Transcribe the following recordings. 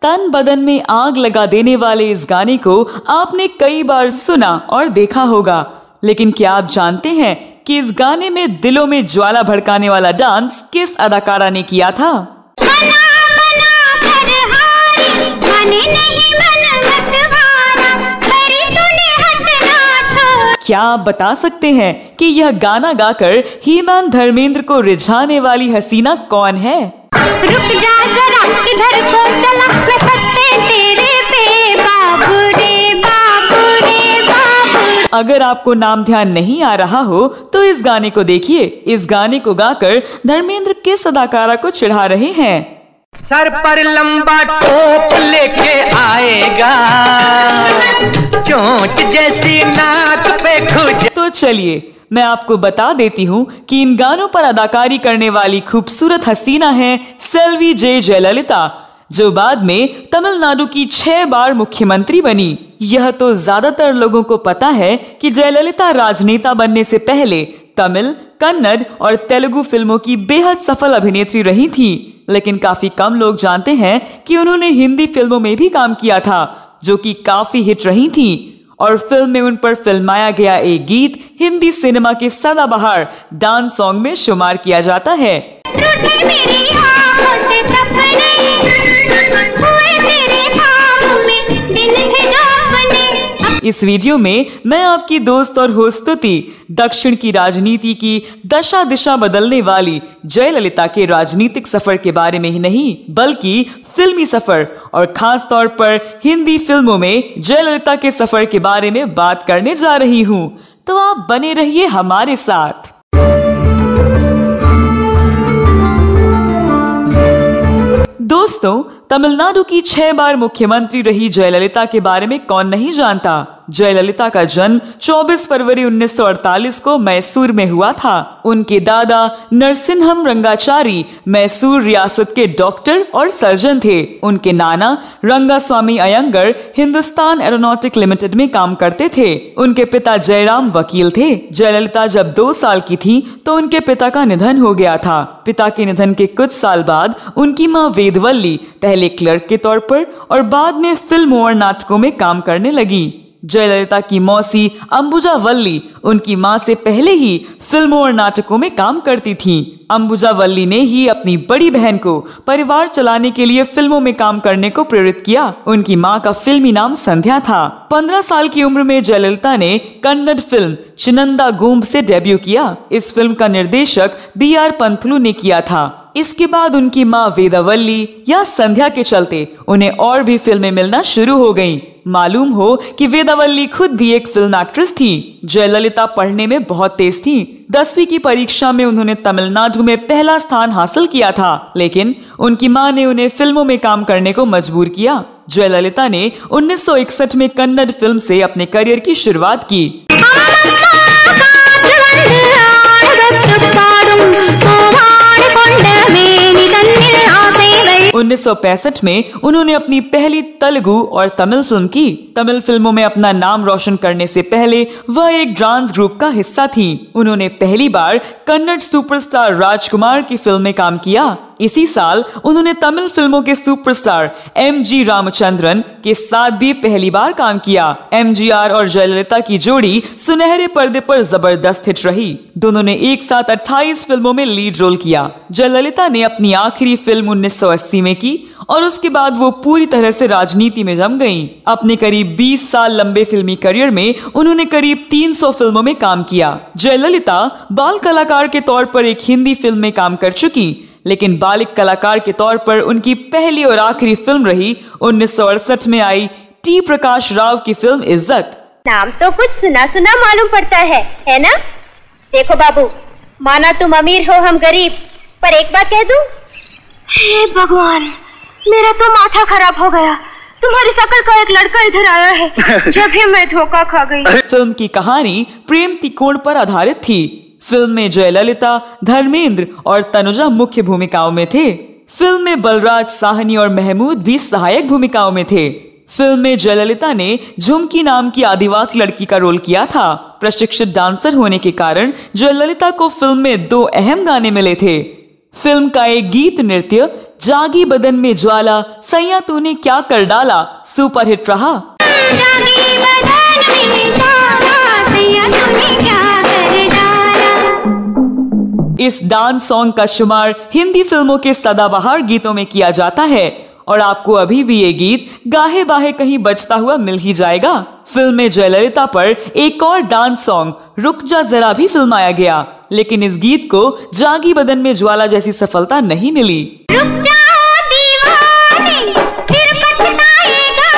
तन बदन में आग लगा देने वाले इस गाने को आपने कई बार सुना और देखा होगा, लेकिन क्या आप जानते हैं कि इस गाने में दिलों में ज्वाला भड़काने वाला डांस किस अदाकारा ने किया था? क्या आप बता सकते हैं कि यह गाना गाकर हीमान धर्मेंद्र को रिझाने वाली हसीना कौन है? रुक जा जरा, किधर को चला, मैं सत्ते तेरे पे बाबू रे बाबू रे बाबू। अगर आपको नाम ध्यान नहीं आ रहा हो तो इस गाने को देखिए। इस गाने को गाकर धर्मेंद्र किस अदाकारा को चिढ़ा रहे हैं? सर पर लंबा टोप लेके आएगा, चोंच जैसी नाक पे खुज। तो चलिए मैं आपको बता देती हूँ कि इन गानों पर अदाकारी करने वाली खूबसूरत हसीना है सेल्वी जे जयललिता, जो बाद में तमिलनाडु की 6 बार मुख्यमंत्री बनी। यह तो ज्यादातर लोगों को पता है कि जयललिता राजनेता बनने से पहले तमिल, कन्नड़ और तेलुगु फिल्मों की बेहद सफल अभिनेत्री रही थी, लेकिन काफी कम लोग जानते हैं कि उन्होंने हिंदी फिल्मों में भी काम किया था, जो कि काफी हिट रही थी। और फिल्म में उन पर फिल्माया गया एक गीत हिंदी सिनेमा के सदाबहार डांस सॉन्ग में शुमार किया जाता है। इस वीडियो में मैं आपकी दोस्त और होस्ट स्तुति दक्षिण की राजनीति की दशा दिशा बदलने वाली जयललिता के राजनीतिक सफर के बारे में ही नहीं, बल्कि फिल्मी सफर और खास तौर पर हिंदी फिल्मों में जयललिता के सफर के बारे में बात करने जा रही हूँ। तो आप बने रहिए हमारे साथ। दोस्तों, तमिलनाडु की 6 बार मुख्यमंत्री रही जयललिता के बारे में कौन नहीं जानता। जयललिता का जन्म 24 फरवरी 1948 को मैसूर में हुआ था। उनके दादा नरसिंहम रंगाचारी मैसूर रियासत के डॉक्टर और सर्जन थे। उनके नाना रंगास्वामी अयंगर हिंदुस्तान एरोनॉटिक लिमिटेड में काम करते थे। उनके पिता जयराम वकील थे। जयललिता जब 2 साल की थी तो उनके पिता का निधन हो गया था। पिता के निधन के कुछ साल बाद उनकी माँ वेदवल्ली पहले क्लर्क के तौर पर और बाद में फिल्मों और नाटकों में काम करने लगी। जयललिता की मौसी अंबुजा वल्ली उनकी मां से पहले ही फिल्मों और नाटकों में काम करती थीं। अंबुजा वल्ली ने ही अपनी बड़ी बहन को परिवार चलाने के लिए फिल्मों में काम करने को प्रेरित किया। उनकी मां का फिल्मी नाम संध्या था। 15 साल की उम्र में जयललिता ने कन्नड़ फिल्म चिनंदा गोंब से डेब्यू किया। इस फिल्म का निर्देशक B.R. पंथलू ने किया था। इसके बाद उनकी माँ वेदावल्ली या संध्या के चलते उन्हें और भी फिल्में मिलना शुरू हो गईं। मालूम हो कि वेदावल्ली खुद भी एक फिल्म एक्ट्रेस थी। जयललिता पढ़ने में बहुत तेज थी। 10वीं की परीक्षा में उन्होंने तमिलनाडु में पहला स्थान हासिल किया था, लेकिन उनकी मां ने उन्हें फिल्मों में काम करने को मजबूर किया। जयललिता ने 1961 में कन्नड़ फिल्म से अपने करियर की शुरुआत की। 1965 में उन्होंने अपनी पहली तेलुगु और तमिल फिल्म की। तमिल फिल्मों में अपना नाम रोशन करने से पहले वह एक डांस ग्रुप का हिस्सा थी। उन्होंने पहली बार कन्नड़ सुपरस्टार राजकुमार की फिल्म में काम किया। इसी साल उन्होंने तमिल फिल्मों के सुपरस्टार M.G. रामचंद्रन के साथ भी पहली बार काम किया। MGR और जयललिता की जोड़ी सुनहरे पर्दे पर जबरदस्त हिट रही। दोनों ने एक साथ 28 फिल्मों में लीड रोल किया। जयललिता ने अपनी आखिरी फिल्म 1980 में की और उसके बाद वो पूरी तरह से राजनीति में जम गईं। अपने करीब 20 साल लंबे फिल्मी करियर में उन्होंने करीब 300 फिल्मों में काम किया। जयललिता बाल कलाकार के तौर पर एक हिंदी फिल्म में काम कर चुकी, लेकिन बालिक कलाकार के तौर पर उनकी पहली और आखिरी फिल्म रही 1968 में आई टी प्रकाश राव की फिल्म इज्जत। नाम तो कुछ सुना सुना मालूम पड़ता है ना? देखो बाबू, माना तुम अमीर हो हम गरीब, पर एक बात कह दूं? हे भगवान, मेरा तो माथा खराब हो गया। तुम्हारी शक्ल का एक लड़का इधर आया है, जब भी मैं धोखा खा गई। फिल्म की कहानी प्रेम त्रिकोण पर आधारित थी। फिल्म में जयललिता, धर्मेंद्र और तनुजा मुख्य भूमिकाओं में थे। फिल्म में बलराज साहनी और महमूद भी सहायक भूमिकाओं में थे। फिल्म में जयललिता ने झुमकी नाम की आदिवासी लड़की का रोल किया था। प्रशिक्षित डांसर होने के कारण जयललिता को फिल्म में 2 अहम गाने मिले थे। फिल्म का एक गीत नृत्य जागी बदन में ज्वाला सैया तूने क्या कर डाला सुपरहिट रहा। जागी बदन में ज्वाला सैया तूने क्या कर डाला। इस डांस सॉन्ग का शुमार हिंदी फिल्मों के सदाबहार गीतों में किया जाता है और आपको अभी भी ये गीत गाहे बाहे कहीं बजता हुआ मिल ही जाएगा। फिल्म में जयललिता पर एक और डांस सॉन्ग रुक जा जरा भी फिल्माया गया, लेकिन इस गीत को जागी बदन में ज्वाला जैसी सफलता नहीं मिली। रुक जाओ दीवाने फिर पछताएगा,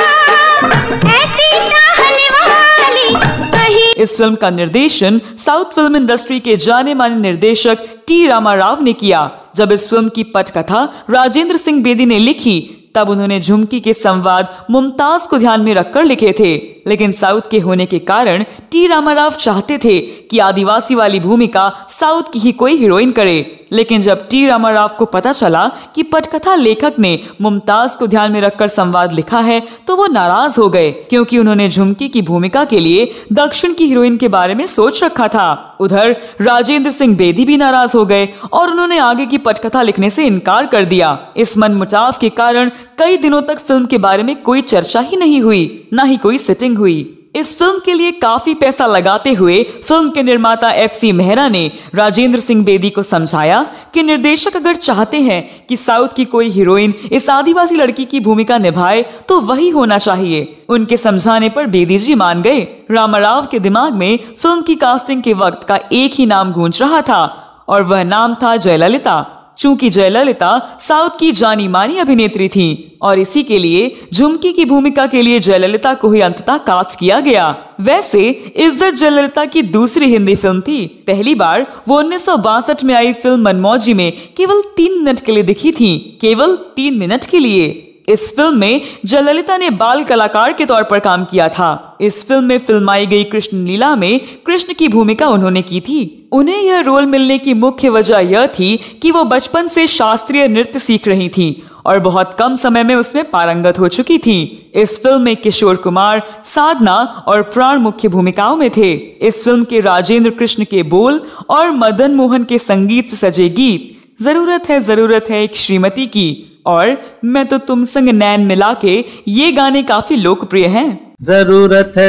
ऐसी चाहने वाली कहीं। इस फिल्म का निर्देशन साउथ फिल्म इंडस्ट्री के जाने माने निर्देशक टी रामाराव ने किया। जब इस फिल्म की पटकथा राजेंद्र सिंह बेदी ने लिखी तब उन्होंने झुमकी के संवाद मुमताज को ध्यान में रखकर लिखे थे, लेकिन साउथ के होने के कारण टी रामाराव चाहते थे कि आदिवासी वाली भूमिका साउथ की ही कोई हीरोइन करे। लेकिन जब टी रामाराव को पता चला कि पटकथा लेखक ने मुमताज को ध्यान में रखकर संवाद लिखा है तो वो नाराज हो गए, क्योंकि उन्होंने झुमकी की भूमिका के लिए दक्षिण की हीरोइन के बारे में सोच रखा था। उधर राजेंद्र सिंह बेदी भी नाराज हो गए और उन्होंने आगे की पटकथा लिखने से इनकार कर दिया। इस मनमुटाव के कारण कई दिनों तक फिल्म के बारे में कोई चर्चा ही नहीं हुई, न ही कोई सेटिंग हुई। इस फिल्म के लिए काफी पैसा लगाते हुए फिल्म के निर्माता FC मेहरा ने राजेंद्र सिंह बेदी को समझाया कि निर्देशक अगर चाहते हैं कि साउथ की कोई हीरोइन इस आदिवासी लड़की की भूमिका निभाए तो वही होना चाहिए। उनके समझाने पर बेदी जी मान गए। रामाराव के दिमाग में फिल्म की कास्टिंग के वक्त का एक ही नाम गूंज रहा था और वह नाम था जयललिता। चूंकि जयललिता साउथ की जानी मानी अभिनेत्री थी और इसी के लिए झुमकी की भूमिका के लिए जयललिता को ही अंततः कास्ट किया गया। वैसे इज्जत जयललिता की दूसरी हिंदी फिल्म थी। पहली बार वो 1962 में आई फिल्म मनमौजी में केवल 3 मिनट के लिए दिखी थी, केवल 3 मिनट के लिए। इस फिल्म में जयललिता ने बाल कलाकार के तौर पर काम किया था। इस फिल्म में फिल्माई गई कृष्ण लीला में कृष्ण की भूमिका उन्होंने की थी। उन्हें यह रोल मिलने की मुख्य वजह यह थी कि वो बचपन से शास्त्रीय नृत्य सीख रही थी और बहुत कम समय में उसमें पारंगत हो चुकी थी। इस फिल्म में किशोर कुमार, साधना और प्राण मुख्य भूमिकाओं में थे। इस फिल्म के राजेंद्र कृष्ण के बोल और मदन मोहन के संगीत से सजे गीत जरूरत है एक श्रीमती की और मैं तो तुम संग नैन मिला के ये गाने काफी लोकप्रिय हैं। जरूरत है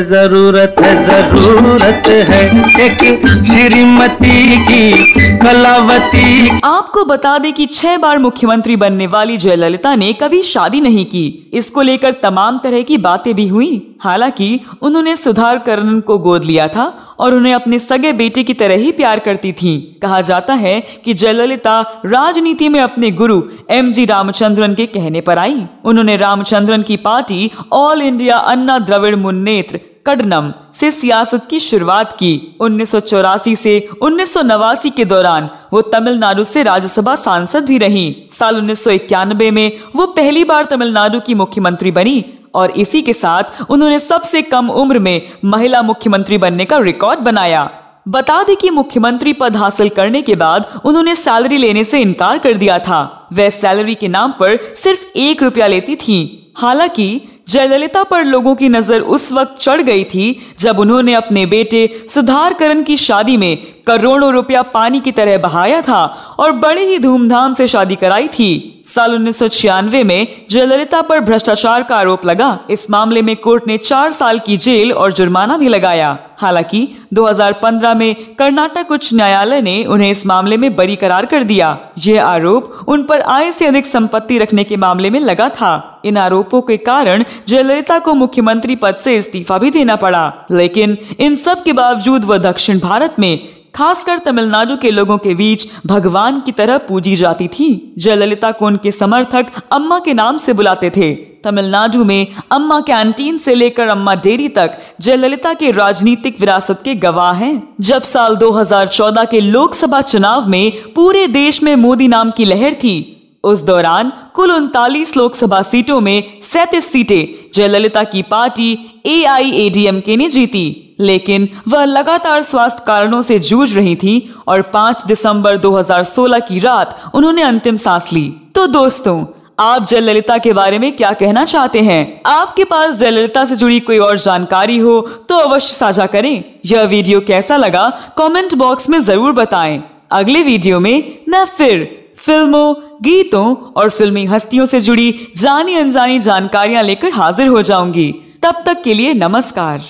एक श्रीमती की कलावती। आपको बता दें कि 6 बार मुख्यमंत्री बनने वाली जयललिता ने कभी शादी नहीं की। इसको लेकर तमाम तरह की बातें भी हुई। हालांकि उन्होंने सुधाकरन को गोद लिया था और उन्हें अपने सगे बेटे की तरह ही प्यार करती थीं। कहा जाता है कि जयललिता राजनीति में अपने गुरु MG रामचंद्रन के कहने पर आई। उन्होंने रामचंद्रन की पार्टी ऑल इंडिया अन्ना द्रविड़ मुन्नेत्र कडनम से सियासत की शुरुआत की। 1984 से 1989 के दौरान वो तमिलनाडु से राज्यसभा सांसद भी रहीं। साल 1991 में वो पहली बार तमिलनाडु की मुख्यमंत्री बनी और इसी के साथ उन्होंने सबसे कम उम्र में महिला मुख्यमंत्री बनने का रिकॉर्ड बनाया। बता दें कि मुख्यमंत्री पद हासिल करने के बाद उन्होंने सैलरी लेने से इनकार कर दिया था। वह सैलरी के नाम पर सिर्फ 1 रुपया लेती थी। हालांकि जयललिता पर लोगों की नजर उस वक्त चढ़ गई थी जब उन्होंने अपने बेटे सुधाकरन की शादी में करोड़ों रुपया पानी की तरह बहाया था और बड़े ही धूमधाम से शादी कराई थी। साल 1996 में जयललिता पर भ्रष्टाचार का आरोप लगा। इस मामले में कोर्ट ने 4 साल की जेल और जुर्माना भी लगाया। हालांकि 2015 में कर्नाटक उच्च न्यायालय ने उन्हें इस मामले में बरी करार कर दिया। यह आरोप उन पर आय से अधिक संपत्ति रखने के मामले में लगा था। इन आरोपों के कारण जयललिता को मुख्यमंत्री पद से इस्तीफा भी देना पड़ा, लेकिन इन सब के बावजूद वह दक्षिण भारत में खासकर तमिलनाडु के लोगों के बीच भगवान की तरह पूजी जाती थी। जयललिता को उनके समर्थक अम्मा के नाम से बुलाते थे। तमिलनाडु में अम्मा कैंटीन से लेकर अम्मा डेयरी तक जयललिता के राजनीतिक विरासत के गवाह हैं। जब साल 2014 के लोकसभा चुनाव में पूरे देश में मोदी नाम की लहर थी, उस दौरान कुल 39 लोकसभा सीटों में 37 सीटें जयललिता की पार्टी AIADMK ने जीती, लेकिन वह लगातार स्वास्थ्य कारणों से जूझ रही थी और 5 दिसंबर 2016 की रात उन्होंने अंतिम सांस ली। तो दोस्तों, आप जयललिता के बारे में क्या कहना चाहते हैं? आपके पास जयललिता से जुड़ी कोई और जानकारी हो तो अवश्य साझा करें। यह वीडियो कैसा लगा कमेंट बॉक्स में जरूर बताएं। अगले वीडियो में मैं फिर फिल्मों, गीतों और फिल्मी हस्तियों से जुड़ी जानी अनजानी जानकारियां लेकर हाजिर हो जाऊंगी। तब तक के लिए नमस्कार।